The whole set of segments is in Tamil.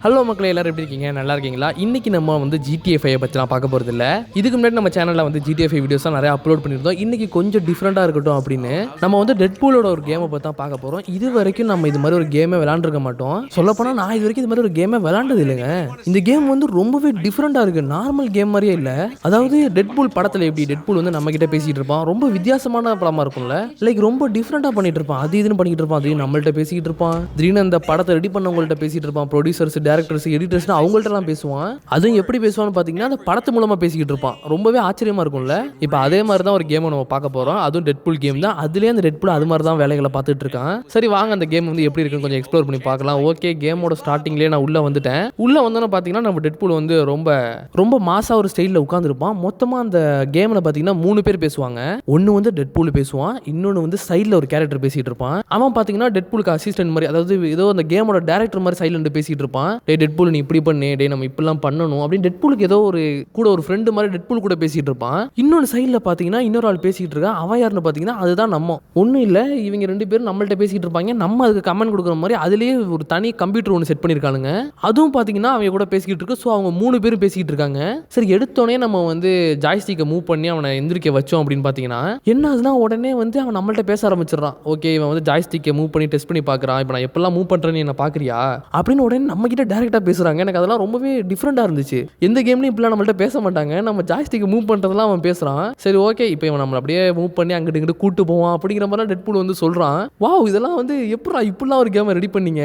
ஹலோ மக்களே, எல்லாரும் எப்படி இருக்கீங்க? நல்லா இருக்கீங்களா? இன்னைக்கு நம்ம வந்து GTA 5 பற்றிலாம் பார்க்க போகிறது இல்லை. இதுக்கு முன்னாடி நம்ம சேனலில் வந்து GTA 5 வீடியோஸ்லாம் நிறைய அப்லோட் பண்ணியிருந்தோம். இன்னைக்கு கொஞ்சம் டிஃப்ரெண்ட்டாக இருக்கட்டும் அப்படின்னு நம்ம வந்து டெட்பூலோட ஒரு கேமை பற்றி தான் பார்க்க போகிறோம். இது வரைக்கும் நம்ம இது மாதிரி ஒரு கேமே விளாண்டுருக்க மாட்டோம். சொல்லப்போனால் நான் இது வரைக்கும் இது மாதிரி ஒரு கேமே விளாண்டது இல்லைங்க. இந்த கேம் வந்து ரொம்பவே டிஃப்ரெண்ட்டாக இருக்குது. நார்மல் கேம் மாதிரியே இல்லை. அதாவது டெட்பூல் படத்தில் எப்படி டெட்பூல் வந்து நம்ம கிட்ட பேசிகிட்டு இருப்பான், ரொம்ப வித்தியாசமான படமாக இருக்கும்ல, லைக் ரொம்ப டிஃப்ரெண்ட்டாக பண்ணிட்டு இருப்பான். அது இதுன்னு பண்ணிட்டு இருப்பான். அது நம்மள்ட்ட பேசிக்கிட்டு இருப்பான். திடீர்னு அந்த படத்தை ரெடி பண்ணவங்கள்ட்ட பேசிகிட்டு இருப்பான். ப்ரொடியூசர்ஸ், டேரக்டர்ஸ், எடிட்டர்ஸ் அவங்கள்ட்டலாம் பேசுவான். அதுவும் எப்படி பேசுவான்னு பார்த்தீங்கன்னா அந்த படத்து மூலமாக பேசிக்கிட்டு இருப்பான். ரொம்பவே ஆச்சரியமாக இருக்கும்ல. இப்போ அதே மாதிரி தான் ஒரு கேமை நம்ம பார்க்க போகிறோம். அதுவும் டெட்பூல் கேம் தான். அதுலேயே அந்த டெட்பூல் அது மாதிரி தான் வேலைகளை பார்த்துட்டு இருக்கான். சரி வாங்க அந்த கேம் வந்து எப்படி இருக்குன்னு கொஞ்சம் எக்ஸ்ப்ளோர் பண்ணி பார்க்கலாம். ஓகே, கேமோட ஸ்டார்டிங்லேயே நான் உள்ளே வந்துட்டேன். உள்ளே வந்தோன்னு பார்த்தீங்கன்னா நம்ம டெட்பூல் வந்து ரொம்ப மாசாக ஒரு ஸ்டைலில் உட்காந்துருப்பான். மொத்தமாக அந்த கேமில் பார்த்தீங்கன்னா 3 பேர் பேசுவாங்க. ஒன்று வந்து டெட்பூல் பேசுவான், இன்னொன்று வந்து சைடில் ஒரு கேரக்டர் பேசிகிட்டு இருப்பான். அவன் பார்த்தீங்கன்னா டெட்பூலுக்கு அசிஸ்டன்ட் மாதிரி, அதாவது ஏதோ அந்த கேமோட டேரக்டர் மாதிரி சைடில் இருந்து பேசிகிட்டு இருப்பான். டெட்பூல் நீ இப்படி பண்ணு, நம்ம இப்படிலாம் பண்ணணும் அப்படின்னு டெட்பூலுக்கு ஏதோ ஒரு ஃப்ரெண்டு மாதிரி டெட்பூல் கூட பேசிட்டு இருப்பான். இன்னொரு சைடில் பார்த்தீங்கன்னா இன்னொரு ஆள் பேசிட்டு இருக்கான். அவன் யாருன்னு பார்த்தீங்கன்னா அதுதான் நம்ம. ஒன்றும் இல்லை, இவங்க 2 பேரும் நம்மள்ட்ட பேசிட்டு இருப்பாங்க. நம்ம அதுக்கு கமெண்ட் கொடுக்குற மாதிரி அதுலேயே ஒரு தனி கம்ப்யூட்டர் ஒன்று செட் பண்ணியிருக்கானுங்க. அதுவும் பார்த்தீங்கன்னா அவங்க கூட பேசிக்கிட்டு இருக்கு. ஸோ அவங்க 3 பேரும் பேசிக்கிட்டு இருக்காங்க. சரி, எடுத்தோடனே நம்ம வந்து ஜாய்ஸ்டிக்கை மூவ் பண்ணி அவனை எந்திரிக்க வச்சோம் அப்படின்னு பார்த்தீங்கன்னா என்ன ஆகுதுன்னா உடனே வந்து அவன் நம்மள்ட்ட பேச ஆரம்பிச்சிடறான். ஓகே, இவன் வந்து ஜாய்ஸ்டிக்கை மூவ் பண்ணி டெஸ்ட் பண்ணி பார்க்குறான். இப்போ நான் எப்பெல்லாம் மூவ் பண்ணுறேன்னு என்ன பார்க்குறியா அப்படின்னு உடனே நம்ம கிட்ட டேரெக்டாக பேசுகிறாங்க. எனக்கு அதெல்லாம் ரொம்பவே டிஃப்ரெண்டாக இருந்துச்சு. எந்த கேம்லையும் இப்படிலாம் நம்மள்ட்ட பேச மாட்டாங்க. நம்ம ஜாய்ஸ்டிக்கை மூவ் பண்ணுறதெல்லாம் அவன் பேசுகிறான். சரி ஓகே, இப்போ இவன் நம்மளை அப்படியே மூவ் பண்ணி அங்கிட்டு இங்கிட்டு கூட்டு போவான் அப்படிங்கிற மாதிரிலாம் டெட்பூல் வந்து சொல்கிறான். வாவ், இதெல்லாம் வந்து எப்படா இப்படிலாம் ஒரு கேமை ரெடி பண்ணீங்க?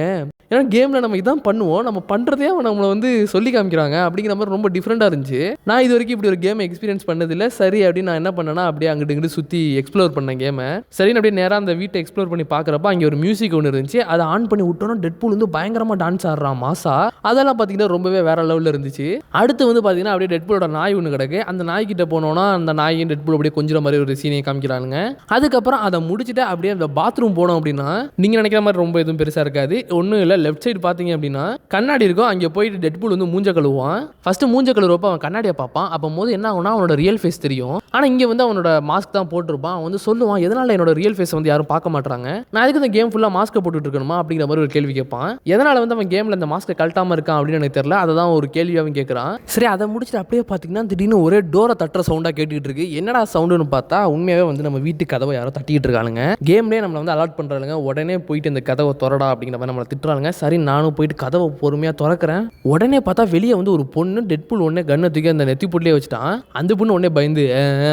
ஏன்னா கேமில் நம்ம இதான் பண்ணுவோம், நம்ம பண்ணுறதே அவன் நம்மளை வந்து சொல்லி காமிக்கிறாங்க அப்படிங்கிற மாதிரி ரொம்ப டிஃப்ரெண்டாக இருந்துச்சு. நான் இது வரைக்கும் இப்படி ஒரு கேமை எக்ஸ்பீரியன்ஸ் பண்ணதில்லை. சரி அப்படின்னு நான் என்ன பண்ணேன்னா அப்படியே அங்கிட்டு இங்கிட்டு சுற்றி எக்ஸ்ப்ளோர் பண்ணேன் கேமை. சரின்னு அப்படியே நேராக அந்த வீட்டை எக்ஸ்ப்ளோர் பண்ணி பார்க்குறப்ப அங்கே ஒரு மியூசிக் ஒன்று இருந்துச்சு. அதை ஆன் பண்ணி விட்டோன்னா டெட்பூல் வந்து பயங்கரமாக டான்ஸ் ஆடுறான் மாசா. அதெல்லாம் பார்த்தீங்கன்னா ரொம்பவே வேற லெவலில் இருந்துச்சு. அடுத்து வந்து பார்த்தீங்கன்னா அப்படியே டெட்பூலோட நாய் ஒன்று கிடக்கு. அந்த நாய்கிட்ட போனோன்னா அந்த நாயும் டெட்பூல் அப்படியே கொஞ்சம் மாதிரி ஒரு சீனை காமிக்கிறானுங்க. அதுக்கப்புறம் அதை முடிச்சுட்டு அப்படியே அந்த பாத்ரூம் போனோம் அப்படின்னா நீங்கள் நினைக்கிற மாதிரி ரொம்ப எதுவும் பெருசாக இருக்காது. ஒன்றும் இல்லை, லெஃப்ட் சைடு பார்த்தீங்க அப்படின்னா கண்ணாடி இருக்கும். அங்கே போயிட்டு டெட்பூல் வந்து மூஞ்ச கழுவுவான். ஃபர்ஸ்ட் மூஞ்ச கழுவுறப்ப அவன் கண்ணாடியை பார்ப்பான். அப்போ போது என்ன ஆகும்னா அவனோட ரியல் ஃபேஸ் தெரியும். ஆனால் இங்கே வந்து அவனோட மாஸ்க் தான் போட்டிருப்பான். அவன் வந்து சொல்லுவான், எதனால என்னோட ரியல் ஃபேஸ் வந்து யாரும் பார்க்க மாட்டாங்க, நான் அதுக்கு இந்த கேம் ஃபுல்லாக மாஸ்க்கை போட்டுட்டு இருக்கணுமா அப்படிங்கிற மாதிரி ஒரு கேள்வி கேட்பான். எதனால வந்து அவன் கேமில் இந்த மாஸ்க்கை கழட்டாமல் இருக்கான் அப்படின்னு எனக்கு தெரியல. அதை தான் ஒரு கேள்வியாகவும் கேட்குறான். சரி, அதை முடிச்சுட்டு அப்படியே பார்த்தீங்கன்னா திடீர்னு ஒரே டோரை தட்டுற சவுண்டாக கேட்டுக்கிட்டு இருக்கு. என்னடா சவுண்டுன்னு பார்த்தா உண்மையாகவே வந்து நம்ம வீட்டு கதவை யாரோ தட்டிக்கிட்டு இருக்கானுங்க. கேம்லேயே நம்மளை வந்து அலர்ட் பண்ணுறாங்க. உடனே போயிட்டு இந்த கதவை திறடா அப்படிங்கிற மாதிரி நம்மளை திட்டுறாங்க. சரி, நானும் போயிட்டு கதவை பொறுமையாக திறக்கிறேன். உடனே பார்த்தா வெளியே வந்து ஒரு பொண்ணு டெட்பூல் உடனே கண்ணை தூக்கி அந்த நெத்தி புட்டிலே வச்சுட்டான். அந்த பொண்ணு உடனே பயந்து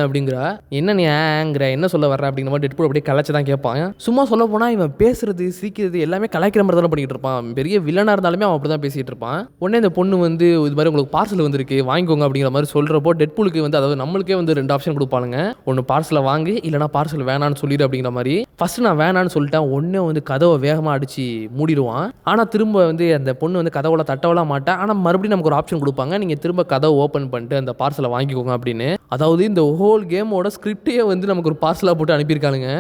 அப்படிங்கிறா. என்ன நீ ஏங்கிற, என்ன சொல்ல வர்ற அப்படிங்கிற மாதிரி டெட்பூல் அப்படியே கலாச்சி தான் கேட்பான். சும்மா சொல்ல போனால் இவன் பேசுறது சிரிக்கிறது எல்லாமே கலாய்க்கிற மாதிரி தானே பண்ணிட்டு இருப்பான். பெரிய வில்லனாக இருந்தாலுமே அவன் அப்படி தான் பேசிகிட்டு இருப்பான். உடனே இந்த பொண்ணு வந்து இது மாதிரி உங்களுக்கு பார்சல் வந்திருக்கு வாங்கிக்கோங்க அப்படிங்கிற மாதிரி சொல்கிறப்போ டெட்பூலுக்கு வந்து அதாவது நம்மளுக்கே வந்து 2 ஆப்ஷன் கொடுப்பானுங்க. ஒன்று பார்சலை வாங்கி, இல்லைனா பார்சல் வேணான்னு சொல்லிடு அப்படிங்கிற மாதிரி. ஃபர்ஸ்ட் நான் வேணான்னு சொல்லிட்டேன். ஒன்னே வந்து கதவை வேகமாக அடிச்சு மூடிடுவான். ஆனால் திரும்ப வந்து அந்த பொண்ணு வந்து கதவுல தட்டவலாம் மாட்டேன். ஆனால் மறுபடியும் நமக்கு ஒரு ஆப்ஷன் கொடுப்பாங்க, நீங்கள் திரும்ப கதவை ஓப்பன் பண்ணிட்டு அந்த பார்சலை வாங்கிக்கோங்க அப்படின்னு. அதாவது இந்த ஹோல் கேமோட ஸ்கிரிப்டே வந்து நமக்கு ஒரு பார்சலாக போட்டு அனுப்பியிருக்கானுங்க.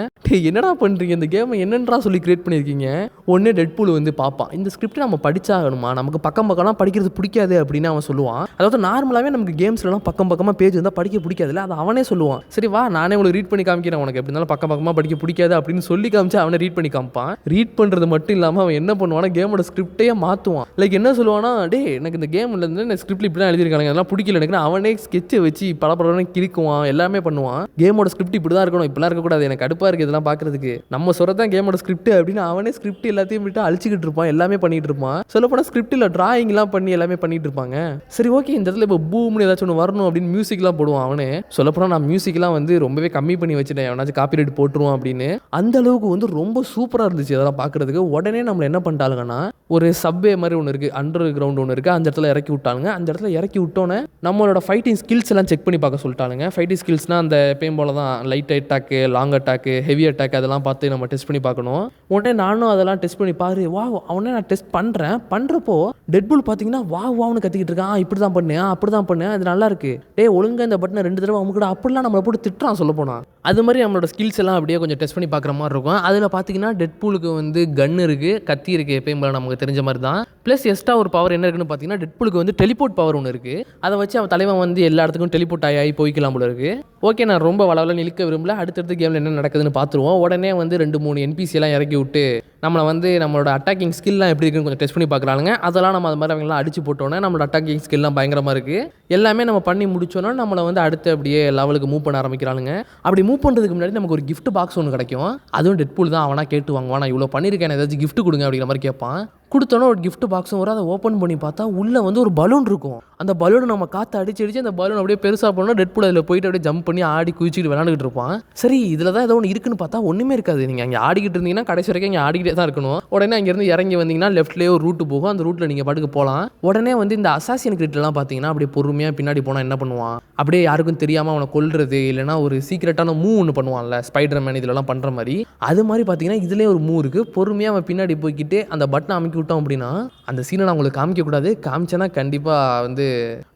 என்னடா பண்ணுறீங்க, இந்த கேமை என்னன்றா சொல்லி கிரியேட் பண்ணியிருக்கீங்க. ஒன்னே டெட்பூல் வந்து பார்ப்பான், இந்த ஸ்கிரிப்டை நம்ம படிச்சாகணுமா, நமக்கு பக்கம்லாம் படிக்கிறது பிடிக்காது அப்படின்னு அவன் சொல்லுவான். அதாவது நார்மலாகவே நமக்கு கேம்ஸ்லாம் பக்கமாக பேஜ் இருந்தால் படிக்க பிடிக்காதுல்ல, அதை அவனே சொல்லுவான். சரி வா, நானே உங்களுக்கு ரீட் பண்ணி காமிக்கிறேன், உனக்கு எப்படி இருந்தாலும் பக்கமாக படிக்க பிடிக்காது அப்படின்னு சொல்லி காமிச்சு அவனை ரீட் பண்ணி காமிப்பான். ரீட் பண்ணுறது மட்டும் இல்லாமல் அவன் என்ன பண்ணுவானா கேமோட ஸ்கிரிப்டையே மாற்றுவான். லைக் என்ன சொல்லுவானா, டே எனக்கு இந்த கேமில் இருந்து இந்த ஸ்கிரிப்ட் இப்படி தான் எழுதியிருக்காங்க, அதெல்லாம் பிடிக்கல எனக்கு. அவனே ஸ்கெட்சை வச்சு பல கிழிக்குவான், எல்லாமே பண்ணுவான். கேமோட ஸ்கிரிப்ட் இப்படி தான் இருக்கணும், இப்படிலாம் இருக்கக்கூடாது, எனக்கு கடுப்பாக இருக்குது இதெல்லாம் பார்க்குறதுக்கு, நம்ம சொல்கிறதான் கேமோட ஸ்கிரிப்ட் அப்படின்னு அவனே ஸ்கிரிப்ட் எல்லாத்தையும் விட்டு அழிச்சிக்கிட்டு இருப்பான், எல்லாமே பண்ணிட்டு இருப்பான். சொல்லப்போனால் ஸ்கிரிப்டில் டிராயிங்லாம் பண்ணி எல்லாமே பண்ணிட்டு இருப்பாங்க. சரி ஓகே, இந்த இடத்துல இப்போ பூம்னு ஏதாச்சும் ஒன்று வரணும் அப்படின்னு மியூசிக்லாம் போடுவான் அவனே. சொல்லப்போனால் நான் மியூசிக்லாம் வந்து ரொம்பவே கம்மி பண்ணி வச்சுட்டேன், எவனாச்சும் காப்பி ரைட் போட்டுருவான் அப்படின்னு. அந்த அளவுக்கு வந்து ரொம்ப சூப்பராக இருந்துச்சு அதெல்லாம் பார்க்குறதுக்கு. உடனே நம்மளை என்ன பண்ணிட்டாலுங்கன்னா ஒரு சப்வே மாதிரி ஒன்று இருக்குது, அண்டர் கிரவுண்ட் ஒன்று இருக்குது, அந்த இடத்துல இறக்கி விட்டானுங்க. அந்த இடத்துல இறக்கி விட்டோன்னே நம்மளோட ஃபைட்டிங் ஸ்கில்ஸ் எல்லாம் செக் பண்ணி பார்க்க சொல்லிட்டானுங்க. ஃபைட்டிங் ஸ்கில்ஸ்னால் அந்த எப்பயும் போல தான் light attack, long attack, heavy attack அதெல்லாம் பார்த்து நம்ம டெஸ்ட் பண்ணி பார்க்கணும். உடனே நானும் அதெல்லாம் டெஸ்ட் பண்ணி பாரு, வா அவனே நான் டெஸ்ட் பண்ணுறப்போ டெட்பூல் பார்த்தீங்கன்னா வான்னு கத்திக்கிட்டு இருக்கான். இப்படி தான் பண்ணு, அப்படி தான் பண்ணு, அது நல்லா இருக்கு, டே ஒழுங்காக இந்த பட்டனை 2 தடவை அவங்க கூட அப்படிலாம் நம்மளை போட்டு திட்டுறான் சொல்ல போனால். அது மாதிரி நம்மளோட ஸ்கில்ஸ் எல்லாம் அப்படியே கொஞ்சம் டெஸ்ட் பண்ணி பார்க்குற மாதிரி இருக்கும். அதில் பார்த்தீங்கன்னா டெட்பூலுக்கு வந்து கன் இருக்குது, கத்தி இருக்குது, எப்பயும் போல நமக்கு தெரிஞ்ச மாதிரி தான். ப்ளஸ் எக்ஸ்ட்ரா ஒரு பவர் என்ன இருக்குன்னு பார்த்தீங்கன்னா டெட்பூலுக்கு வந்து டெலிபோர்ட் பவர் ஒன்று இருக்குது. அதை வச்சு அவன் தலைவன் வந்து எல்லா இடத்துக்கும் டெலிபோர்ட் ஆகி போய்க்கலாம் போல இருக்குது. ஓகே, நான் ரொம்ப வளவல நிற்க விரும்பல, அடுத்தடுத்து கேமில் என்ன நடக்குதுன்னு பார்த்துருவோம். உடனே வந்து 2-3 NPC எல்லாம் இறக்கி விட்டு நம்மளை வந்து நம்மளோட அட்டாக்கிங் ஸ்கில்லாம் எப்படி இருக்குன்னு கொஞ்சம் டெஸ்ட் பண்ணி பார்க்குறாங்க. அதெல்லாம் நம்ம அது மாதிரி அவங்களாம் அடிச்சு போட்டோன்னே நம்மளோட அட்டாக்கிங் ஸ்கில்லாம் பயங்கரமாக இருக்குது. எல்லாமே நம்ம பண்ணி முடிச்சோன்னா நம்மளை வந்து அடுத்து அப்படியே லெவலுக்கு மூவ் பண்ண ஆரம்பிக்கிறானுங்க. அப்படி மூவ் பண்ணுறதுக்கு முன்னாடி நமக்கு ஒரு கிஃப்ட் பாக்ஸ் ஒன்று கிடைக்கும். அதுவும் டெட்பூல் தான் அவனா கேட்டு வாங்குவான். நான் இவ்வளோ பண்ணியிருக்கேன், ஏதாச்சும் கிஃப்ட் கொடுங்க அப்படிங்கிற மாதிரி கேட்பான். கொடுத்தோன்னா ஒரு கிஃப்ட் பாக்ஸும் வரும். அதை ஓப்பன் பண்ணி பார்த்தா உள்ளே வந்து ஒரு பலூன் இருக்கும். அந்த பலூனை நம்ம காற்று அடிச்சு அந்த பலூன் அப்படியே பெருசாக போனோம்னா டெட்பூல் அதில் போயிட்டு அப்படியே ஜம்ப் பண்ணி ஆடி குதிச்சுட்டு விளாண்டுக்கிட்டு இருப்பான். சரி இதில் தான் ஏதோ ஒன்று இருக்குன்னு பார்த்தா ஒன்றுமே இருக்காது. நீங்கள் அங்கே ஆடிக்கிட்டு இருந்தீங்கன்னா கடைசி வரைக்கும் இங்கே ஆடிக்கிட்டே தான் இருக்கணும். உடனே அங்கேருந்து இறங்கி வந்தீங்கன்னா லெஃப்ட்லேயே ஒரு ரூட்டு போகும். அந்த ரூட்டில் நீங்கள் பாட்டுக்கு போகலாம். உடனே வந்து இந்த அசாசின் கிரிட்லாம் பார்த்தீங்கன்னா அப்படியே பொறுமையாக பின்னாடி போனால் என்ன பண்ணுவான், அப்படியே யாருக்கும் தெரியாமல் அவனை கொல்றது, இல்லைனா ஒரு சீக்கிரட்டான மூவ் ஒன்று பண்ணுவான்ல ஸ்பைடர் மேன் இதெல்லாம் பண்ணுற மாதிரி. அது மாதிரி பார்த்தீங்கன்னா இதுலேயே ஒரு மூவ் இருக்குது. பொறுமையாக அவன் பின்னாடி போய்கிட்டு அந்த பட்டனை அமைக்கி விட்டோம் அப்படின்னா அந்த சீனை நான் உங்களுக்கு காமிக்கக்கூடாது. காமிச்சேன்னா கண்டிப்பாக வந்து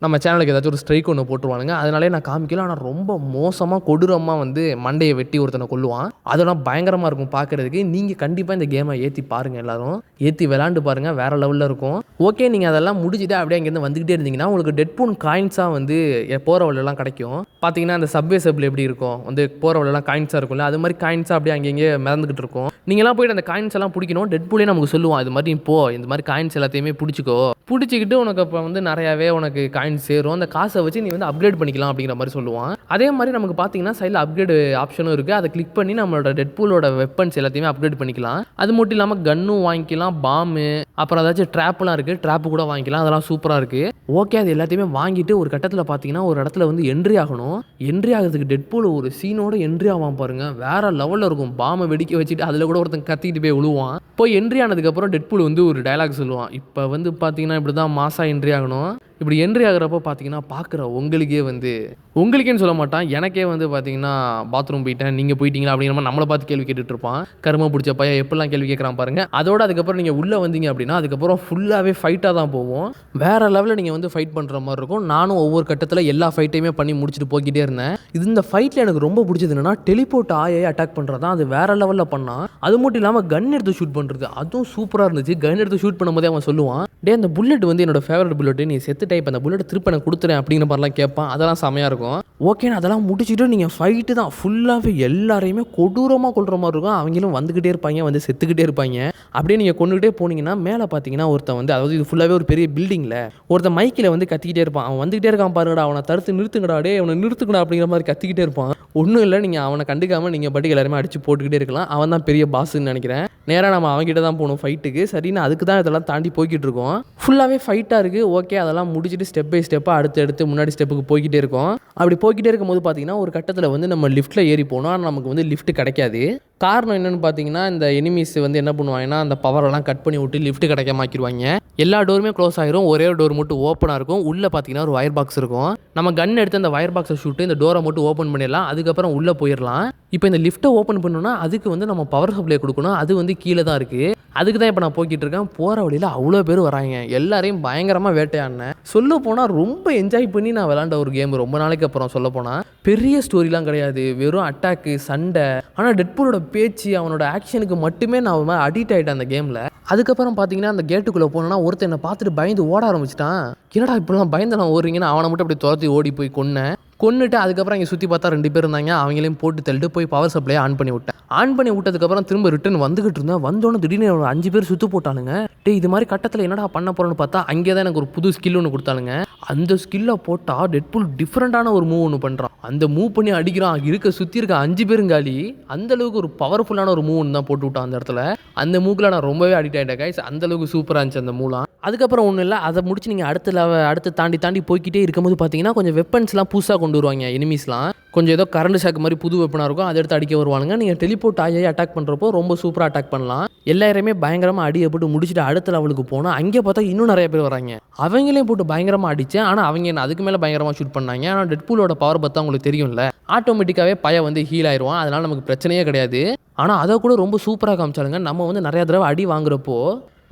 நம்ம சேனலுக்கு ஏதாச்சும் ஒரு ஸ்ட்ரைக் ஒன்று போட்டுருவானுங்க. அதனாலே நான் காமிக்கல. ஆனால் ரொம்ப மோசமாக கொடூரமாக வந்து மண்டையை வெட்டி ஒருத்தனை கொல்லுவான். அதெல்லாம் பயங்கரமாக இருக்கும் பார்க்குறதுக்கு. நீங்கள் கண்டிப்பாக இந்த கேமை ஏற்றி பாருங்கள், எல்லாரும் ஏற்றி விளாண்டு பாருங்கள், வேறு லெவலில் இருக்கும். ஓகே, நீங்கள் அதெல்லாம் முடிச்சுட்டு அப்படியே அங்கேருந்து வந்துக்கிட்டே இருந்தீங்கன்னா உங்களுக்கு டெட்பூல் காயின்ஸாக வந்து போகிற வழியெல்லாம் கிடைக்கும். பார்த்தீங்கன்னா அந்த சப்வே சப்பில் எப்படி இருக்கும், வந்து போகிற வழியெல்லாம் காயின்ஸாக இருக்கும்ல, அது மாதிரி காயின்ஸாக அப்படியே அங்கேயே மிதந்துக்கிட்டு இருக்கும். நீங்களாம் போய்ட்டு அந்த காயின்ஸ் எல்லாம் பிடிக்கணும். டெட்பூலே நமக்கு சொல்லுவான், இது மாதிரி இப்போ இந்த மாதிரி காயின்ஸ் எல்லாத்தையுமே பிடிச்சிக்கோ, பிடிச்சிக்கிட்டு உனக்கு அப்போ வந்து நிறையாவே உனக்கு காயின்ஸ் சேரும், அந்த காசை வச்சு நீ வந்து அப்கிரேட் பண்ணிக்கலாம் அப்படிங்கிற மாதிரி சொல்லுவான். அதே மாதிரி நமக்கு பார்த்தீங்கன்னா சைடில் அப்கிரேட் ஆப்ஷனும் இருக்குது. அதை கிளிக் பண்ணி நம்மளோட டெட்பூலோட வெப்பன்ஸ் எல்லாத்தையுமே அப்கிரேட் பண்ணிக்கலாம். அது மட்டும் இல்லாமல் கன்னும் வாங்கிக்கலாம், பாம்பு, அப்புறம் ஏதாச்சும் ட்ராப்லாம் இருக்குது, ட்ராப்பு கூட வாங்கிக்கலாம். அதெல்லாம் சூப்பராக இருக்குது. ஓகே, அது எல்லாத்தையுமே வாங்கிட்டு ஒரு கட்டத்தில் பார்த்தீங்கன்னா ஒரு இடத்துல வந்து என்ட்ரி ஆகணும். என்ட்ரி ஆகிறதுக்கு டெட்பூல் ஒரு சீனோட என்ட்ரி ஆவான் பாருங்க, வேற லெவலில் இருக்கும். பாம்பை வெடிக்க வச்சுட்டு அதில் கூட ஒருத்தன் கத்திக்கிட்டு போய் விழுவான். போய் என்ட்ரி ஆனதுக்கப்புறம் டெட்பூல் வந்து ஒரு டயலாக் சொல்லுவான். இப்போ வந்து பார்த்தீங்கன்னா இப்படி தான் மாசா என்ட்ரி ஆகணும். இப்படி என்ட்ரி ஆகிறப்போ பார்த்தீங்கன்னா பார்க்குற உங்களுக்கேன்னு சொல்ல மாட்டான், எனக்கே வந்து பார்த்தீங்கன்னா பாத்ரூம் போயிட்டேன், நீங்கள் போயிட்டீங்களா அப்படிங்கிற மாதிரி நம்மளை பார்த்து கேள்வி கேட்டுட்டு இருப்பான். கரும பிடிச்ச பையன் எப்படிலாம் கேள்வி கேட்குறான் பாருங்க. அதோட அதுக்கப்புறம் நீங்கள் உள்ளே வந்தீங்க அப்படின்னா அதுக்கப்புறம் ஃபுல்லாகவே ஃபைட்டாக தான் போவோம். வேறு லெவலில் நீங்கள் வந்து ஃபைட் பண்ணுற மாதிரி இருக்கும். நானும் ஒவ்வொரு கட்டத்தில் எல்லா ஃபைட்டையுமே பண்ணி முடிச்சுட்டு போய்கிட்டே இருந்தேன். இந்த ஃபைட்டில் எனக்கு ரொம்ப பிடிச்சது என்னன்னா டெலிபோர்ட் ஆயே அட்டாக் பண்ணுறது தான். அது வேறு லெவலில் பண்ணான். அது மட்டும் இல்லாமல் கன் எடுத்து ஷூட் பண்ணுறது அதுவும் சூப்பராக இருந்துச்சு. கன் எடுத்து ஷூட் பண்ணும்போதே அவன் சொல்லுவான், டே அந்த புல்லட் வந்து என்னோட ஃபேவரட் புல்லட், நீ செத்து டைப் அந்த புல்லட் திருப்பி எனக்கு கொடுத்துறேன் அப்படிங்கிற மாதிரிலாம் கேட்பான். அதெல்லாம் செமையாக இருக்கும். ஓகே, அதெல்லாம் முடிச்சுட்டு நீங்கள் ஃபைட்டு தான் ஃபுல்லாகவே எல்லாரையுமே கொடூரமாக கொள்கிற மாதிரி இருக்கும். அவங்களும் வந்துக்கிட்டே இருப்பாங்க, வந்து செத்துக்கிட்டே இருப்பாங்க. அப்படியே நீங்கள் கொண்டுகிட்டே போனீங்கன்னா மேலே பார்த்தீங்கன்னா ஒருத்தன் வந்து, அதாவது இது ஃபுல்லாகவே ஒரு பெரிய பில்டிங்கில் ஒருத்தன் மைக்கில் வந்து கத்திக்கிட்டே இருப்பான். அவன் வந்துக்கிட்டே இருக்கான் பாருங்கடா, அவனை தடுத்து நிறுத்துங்கடா, டே அவனை நிறுத்துக்கடா அப்படிங்கிற மாதிரி கத்திக்கிட்டே இருப்பான். ஒன்றும் இல்லை, நீங்கள் அவனை கண்டுக்காமல் நீங்கள் பாட்டுக்கு எல்லாருமே அடித்து போட்டுக்கிட்டே இருக்கலாம். அவன் தான் பெரிய பாஸ்ன்னு நினைக்கிறேன். நேராக நம்ம அவங்ககிட்ட தான் போகணும் ஃபைட்டுக்கு. சரின்னு அதுக்கு தான் இதெல்லாம் தாண்டி போய்கிட்டு இருக்கோம். ஃபுல்லாகவே ஃபைட்டாக இருக்குது. ஓகே, அதெல்லாம் முடிச்சுட்டு ஸ்டெப் பை ஸ்டெப்பாக அடுத்து முன்னாடி ஸ்டெப்புக்கு போய்கிட்டே இருக்கோம். அப்படி போய்கிட்டே இருக்கும்போது பார்த்தீங்கன்னா ஒரு கட்டத்தில் வந்து நம்ம லிஃப்ட்டில் ஏறி போனோம். ஆனால் நமக்கு வந்து லிஃப்ட் கிடைக்காது. காரணம் என்னென்னு பார்த்தீங்கன்னா இந்த எனிமீஸ் வந்து என்ன பண்ணுவாங்கன்னா அந்த பவரெல்லாம் கட் பண்ணி விட்டு லிஃப்ட் கிடைக்காம ஆக்கிடுவாங்க. எல்லா டோருமே க்ளோஸ் ஆகிரும். ஒரே ஒரு டோர் மட்டும் ஓப்பனாக இருக்கும். உள்ளே பார்த்தீங்கன்னா ஒரு வயர் பாக்ஸ் இருக்கும். நம்ம கன் எடுத்து அந்த வயர் பாக்ஸை ஷூட்டு இந்த டோரை மட்டும் ஓப்பன் பண்ணிடலாம். அதுக்கப்புறம் உள்ளே போயிடலாம். இப்போ இந்த லிஃப்ட்டை ஓப்பன் பண்ணணும்னா அதுக்கு வந்து நம்ம பவர் சப்ளை கொடுக்கணும். அது வந்து கீழே தான் இருக்குது. அதுக்கு தான் இப்போ நான் போய்கிட்டு இருக்கேன். போகிற வழியில் அவ்வளோ பேர் வராங்க. எல்லாரையும் பயங்கரமாக வேட்டையாடினேன். சொல்ல போனால் ரொம்ப என்ஜாய் பண்ணி நான் விளாண்ட ஒரு கேம். ரொம்ப நாளைக்கு அப்புறம் சொல்ல போனால் பெரிய ஸ்டோரிலாம் கிடையாது, வெறும் அட்டாக்கு, சண்டை. ஆனால் டெட்பூலோட பேச்சு, அவனோட ஆக்ஷனுக்கு மட்டுமே நான் ஒரு மாதிரி அடிக்ட் ஆகிட்டேன் அந்த கேமில். அதுக்கப்புறம் பார்த்தீங்கன்னா அந்த கேட்டுக்குள்ளே போனோன்னா ஒருத்தர் என்னை பார்த்துட்டு பயந்து ஓட ஆரம்பிச்சிட்டான். என்னடா இப்படிலாம் பயந்தெல்லாம் ஓடுறீங்கன்னு அவனை மட்டும் அப்படி துரத்தி ஓடி போய் கொன்னுட்டு அதுக்கப்புறம் இங்கே சுற்றி பார்த்தா 2 பேர் இருந்தாங்க. அவங்களையும் போட்டு தள்ளிட்டு போய் பவர் சப்ளையை ஆன் பண்ணி விட்டேன். ஆன் பண்ணி விட்டதுக்கப்புறம் திரும்ப ரிட்டன் வந்துகிட்டு இருந்தேன். வந்தோன்னே திடீர்னு 5 பேர் சுற்று போட்டானுங்க. டே இது மாதிரி கட்டத்தில் என்னடா பண்ண போகிறோன்னு பார்த்தா அங்கே தான் எனக்கு ஒரு புது ஸ்கில் ஒன்று கொடுத்தானுங்க. அந்த ஸ்கில்லை போட்டால் டெட்பூல் டிஃப்ரெண்ட்டான ஒரு மூவ் ஒன்று பண்ணுறான். அந்த மூவ் பண்ணி அடிக்கிறான். சுற்றி இருக்க 5 பேரும் காலி. அந்தளவுக்கு ஒரு பவர்ஃபுல்லான ஒரு மூவ் ஒன்று தான் போட்டு விட்டான் அந்த இடத்துல. அந்த மூக்கில் நான் ரொம்பவே அடிக்ட் ஆகிட்டேன் கைஸ். அந்தளவுக்கு சூப்பராக இருந்துச்சு அந்த மூவ்லாம். அதுக்கப்புறம் ஒன்றும் இல்லை, அதை முடிச்சு நீங்கள் அடுத்து தாண்டி போய்கிட்டே இருக்கும்போது பார்த்தீங்கன்னா கொஞ்சம் வெப்பன்ஸ்லாம் புதுசாக கொண்டு வருவாங்க. எனிமீஸ்லாம் கொஞ்சம் ஏதோ கரண்ட் ஷாக் மாதிரி புது வெப்பனாக இருக்கும். அதை எடுத்து அடிக்க வருவானுங்க. நீங்கள் டெலிபோர்ட் ஆகி அட்டாக் பண்ணுறப்போ ரொம்ப சூப்பராக அட்டாக் பண்ணலாம். எல்லாருமே பயங்கரமாக அடியை முடிச்சுட்டு அடுத்த லெவலுக்கு போனால் அங்கே பார்த்தா இன்னும் நிறைய பேர் வராங்க. அவங்களையும் போட்டு பயங்கரமாக அடித்தேன். ஆனால் அவங்க என்ன அதுக்கு மேலே பயங்கரமாக ஷூட் பண்ணாங்க. ஆனால் டெட்பூலோட பவர் பார்த்தா உங்களுக்கு தெரியும்ல, ஆட்டோமேட்டிக்காகவே பையன் வந்து ஹீல் ஆயிடுவான். அதனால் நமக்கு பிரச்சனையே கிடையாது. ஆனால் அதை கூட ரொம்ப சூப்பராக காமிச்சாலுங்க. நம்ம வந்து நிறையா தடவை அடி வாங்குறப்போ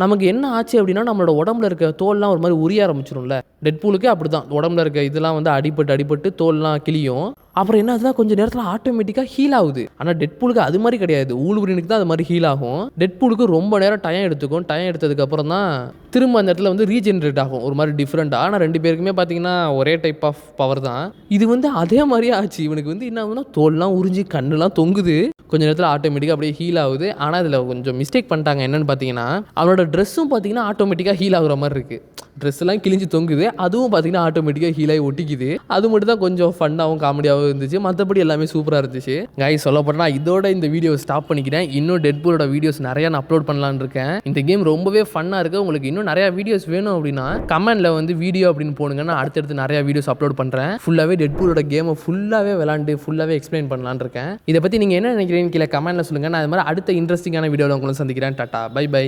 நமக்கு என்ன ஆச்சு அப்படின்னா நம்மளோட உடம்புல இருக்க தோல்லாம் ஒரு மாதிரி உரிய ஆரம்பிச்சிடும்ல. டெட்பூலுக்கே அப்படி தான், உடம்புல இருக்க இதெல்லாம் வந்து அடிபட்டு தோல்லாம் கிளியும். அப்புறம் என்ன ஆகுதுன்னா கொஞ்சம் நேரத்தில் ஆட்டோமேட்டிக்காக ஹீல் ஆகுது. ஆனால் டெட்பூலுக்கு அது மாதிரி கிடையாது, ஊல்வரினுக்கு தான் அது மாதிரி ஹீல் ஆகும். டெட்பூலுக்கு ரொம்ப நேரம் டைம் எடுத்துக்கும். டைம் எடுத்ததுக்கப்புறம் தான் திரும்ப அந்த இடத்துல வந்து ரீஜென்ரேட் ஆகும் ஒரு மாதிரி டிஃப்ரெண்ட்டாக. ஆனால் 2 பேருக்குமே பார்த்தீங்கன்னா ஒரே டைப் ஆஃப் பவர் தான். இது வந்து அதே மாதிரியே ஆச்சு. இவனுக்கு வந்து என்ன ஆகுதுன்னா தோல்லாம் உறிஞ்சி கண்ணுலாம் தொங்குது. கொஞ்சம் நேரத்தில் ஆட்டோமேட்டிக்காக அப்படியே ஹீல் ஆகுது. ஆனால் இதில் கொஞ்சம் மிஸ்டேக் பண்ணிட்டாங்க. என்னென்னு பார்த்தீங்கன்னா அவனோட ட்ரெஸ்ஸும் பார்த்தீங்கன்னா ஆட்டோமேட்டிக்காக ஹீல் ஆகுற மாதிரி இருக்குது. ட்ரெஸ்லாம் கிழிஞ்சு தொங்குது, அதுவும் பார்த்தீங்கன்னா ஆட்டோமேட்டிக்காக ஹீலாகி ஒட்டிக்குது. அது மட்டும் தான் கொஞ்சம் ஃபன்னாகவும் காமெடியாகவும் இருந்துச்சு. மற்றபடி எல்லாமே சூப்பராக இருந்துச்சு. கைஸ் சொல்ல போனால் இதோட இந்த வீடியோ ஸ்டாப் பண்ணிக்கிறேன். இன்னும் டெட்பூலோட வீடியோஸ் நிறையா நான் அப்லோட் பண்ணலான்னு இருக்கேன். இந்த கேம் ரொம்பவே ஃபன்னாக இருக்குது. உங்களுக்கு இன்னும் நிறையா வீடியோஸ் வேணும் அப்படின்னா கமெண்ட்ல வந்து வீடியோ அப்படின்னு போனுங்க. நான் அடுத்தடுத்து நிறையா வீடியோஸ் அப்லோட் பண்ணுறேன். ஃபுல்லாகவே டெட்பூலோட கேமை ஃபுல்லாகவே விளாண்டு ஃபுல்லாகவே எக்ஸ்பிளைன் பண்ணலான்னு இருக்கேன். இதை பற்றி நீங்கள் என்ன நினைக்கிறீங்கன்னு கீழே கமெண்ட்ல சொல்லுங்கள். நான் அது மாதிரி அடுத்த இன்ட்ரெஸ்டிங்கான வீடியோவில் உங்களை சந்திக்கிறேன். Tata, bye by.